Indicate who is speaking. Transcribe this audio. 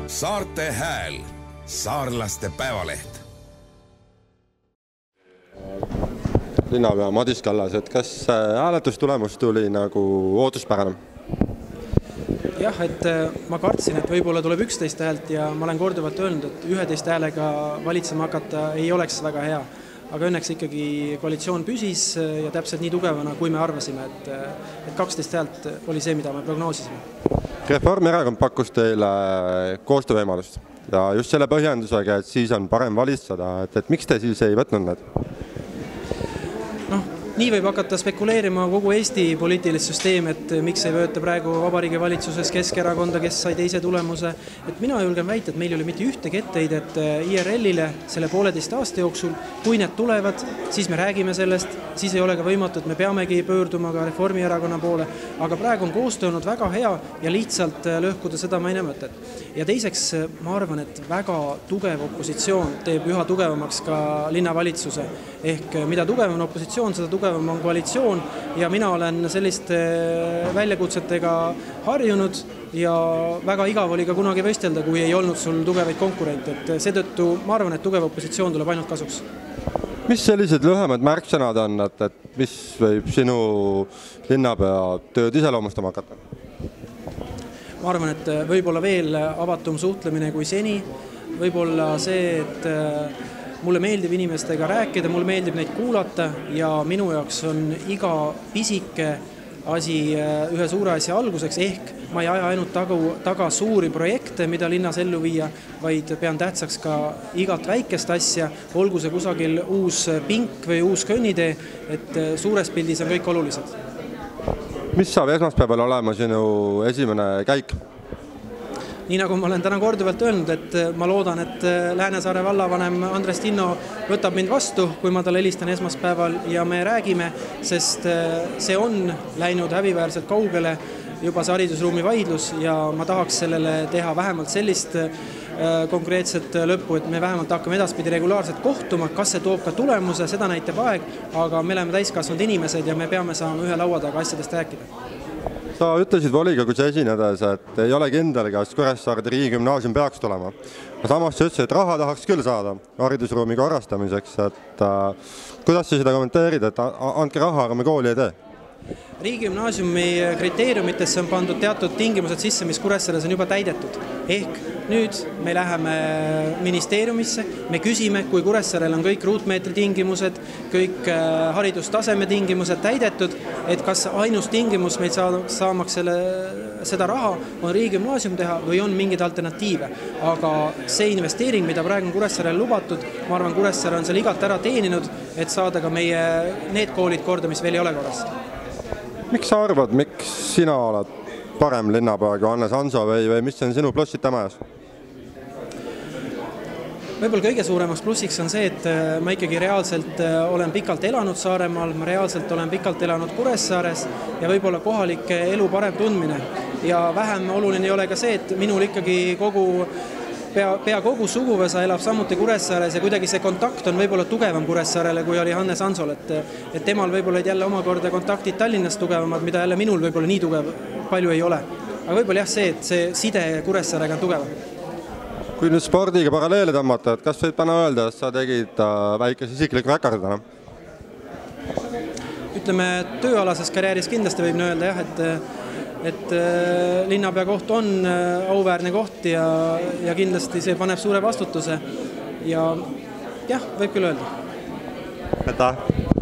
Speaker 1: Saarte Hääl, saarlaste päevaleht.
Speaker 2: Linnapea Madis Kallas, et kas hääletustulemus tuli nagu ootuspärane?
Speaker 3: Jah, et ma kartsin, et võib-olla tuleb 11 häält ja ma olen korduvalt öelnud, et 11 häälega valitsema hakata ei oleks väga hea. Aga õnneks ikkagi koalitsioon püsis ja täpselt nii tugevana, kui me arvasime, et 12 häält oli see, mida me prognoosisime.
Speaker 2: Reformierakond pakkus teile koostöövõimalust ja just selle põhjendusega, et siis on parem valitseda, et miks te siis ei võtnud need?
Speaker 3: Nii võib hakata spekuleerima kogu Eesti poliitilist süsteem, et miks ei võeta praegu Vabariigi valitsuses Keskerakonda, kes sai teise tulemuse. Et mina julgen väita, et meil oli mitte ühtegi etteheidet IRL-ile selle 1,5 aasta jooksul. Kui need tulevad, siis me räägime sellest, siis ei ole ka võimatu, et me peamegi pöörduma ka Reformierakonna poole. Aga praegu on koostöö olnud väga hea ja lihtsalt lõhkuda seda ma ei näe mõtet. Ja teiseks, ma arvan, et väga tugev opositsioon teeb üha tugevamaks ka linnavalitsuse. Ehk mida tugevam opositsioon, seda tugevam on koalitsioon ja mina olen selliste väljakutsetega harjunud ja väga igav oli ka kunagi võistelda, kui ei olnud sul tugevaid konkurente. Et seetõttu ma arvan, et tugev opositsioon tuleb ainult kasuks.
Speaker 2: Mis sellised lühemad märksõnad on, et mis võib sinu linnapea tööd iseloomustama hakata?
Speaker 3: Ma arvan, et võib-olla veel avatum suhtlemine kui seni. Võib-olla see, et mulle meeldib inimestega rääkida, mulle meeldib neid kuulata ja minu jaoks on iga pisike asi ühe suure asja alguseks, ehk ma ei aja ainult taga suuri projekte, mida linnas ellu viia, vaid pean tähtsaks ka igat väikest asja, olgu see kusagil uus pink või uus kõnnitee, et suures pildis on kõik olulised.
Speaker 2: Mis saab esmaspäeval olema sinu esimene käik?
Speaker 3: Nii nagu ma olen täna korduvalt öelnud, et ma loodan, et Läänesaare vallavanem Andres Tinno võtab mind vastu, kui ma talle helistan esmaspäeval ja me räägime, sest see on läinud häbiväärselt kaugele juba see haridusruumi vaidlus ja ma tahaks sellele teha vähemalt sellist konkreetset lõppu, et me vähemalt hakkame edaspidi regulaarselt kohtuma, kas see toob ka tulemuse, seda näitab aeg, aga me oleme täiskasvanud inimesed ja me peame saama ühe laua taga asjadest rääkida.
Speaker 2: Sa ütlesid volikogus esinedes, et ei ole kindel, kas Kuressaarde riigigümnaasium peaks tulema. Samas sa ütlesid, et raha tahaks küll saada haridusruumi korrastamiseks. Et, kuidas sa seda kommenteerid, et andke raha, aga me kooli ei tee?
Speaker 3: Riigigümnaasiumi kriteeriumitesse on pandud teatud tingimused sisse, mis Kuressaares on juba täidetud. Ehk nüüd me läheme ministeeriumisse, me küsime, kui Kuressaarel on kõik ruutmeetri tingimused, kõik haridustaseme tingimused täidetud, et kas ainus tingimus meid saamaks seda raha on riigigümnaasium teha või on mingid alternatiive. Aga see investeering, mida praegu on Kuressaarel lubatud, ma arvan, Kuressaare on seal igalt ära teeninud, et saada ka meie need koolid korda, mis veel ei ole korras.
Speaker 2: Miks sa arvad, miks sina oled parem linnapea kui Hannes Hanso või mis on sinu plussid tema ees?
Speaker 3: Võib-olla kõige suuremaks plussiks on see, et ma ikkagi reaalselt olen pikalt elanud Saaremaal, ma reaalselt olen pikalt elanud Kuressaares ja võib-olla kohalike elu parem tundmine. Ja vähem oluline ei ole ka see, et minul ikkagi pea kogu suguvõsa elab samuti Kuressaares ja kuidagi see kontakt on võib-olla tugevam Kuressaarele, kui oli Hannes Hansol, et temal võib-olla jälle omakorda kontaktid Tallinnas tugevamad, mida jälle minul võib-olla nii tugev palju ei ole. Aga võib-olla jah see, et see side Kuressaarega on tugevam.
Speaker 2: Kui nüüd spordiga paralleele tõmmata, et kas võib täna öelda, et sa tegid väikese isikliku rekordina? Ütleme, tööalases karjääris kindlasti võib öelda jah, et linnapea koht on auväärne koht ja kindlasti see paneb suure vastutuse ja jah, võib küll öelda. Aitäh!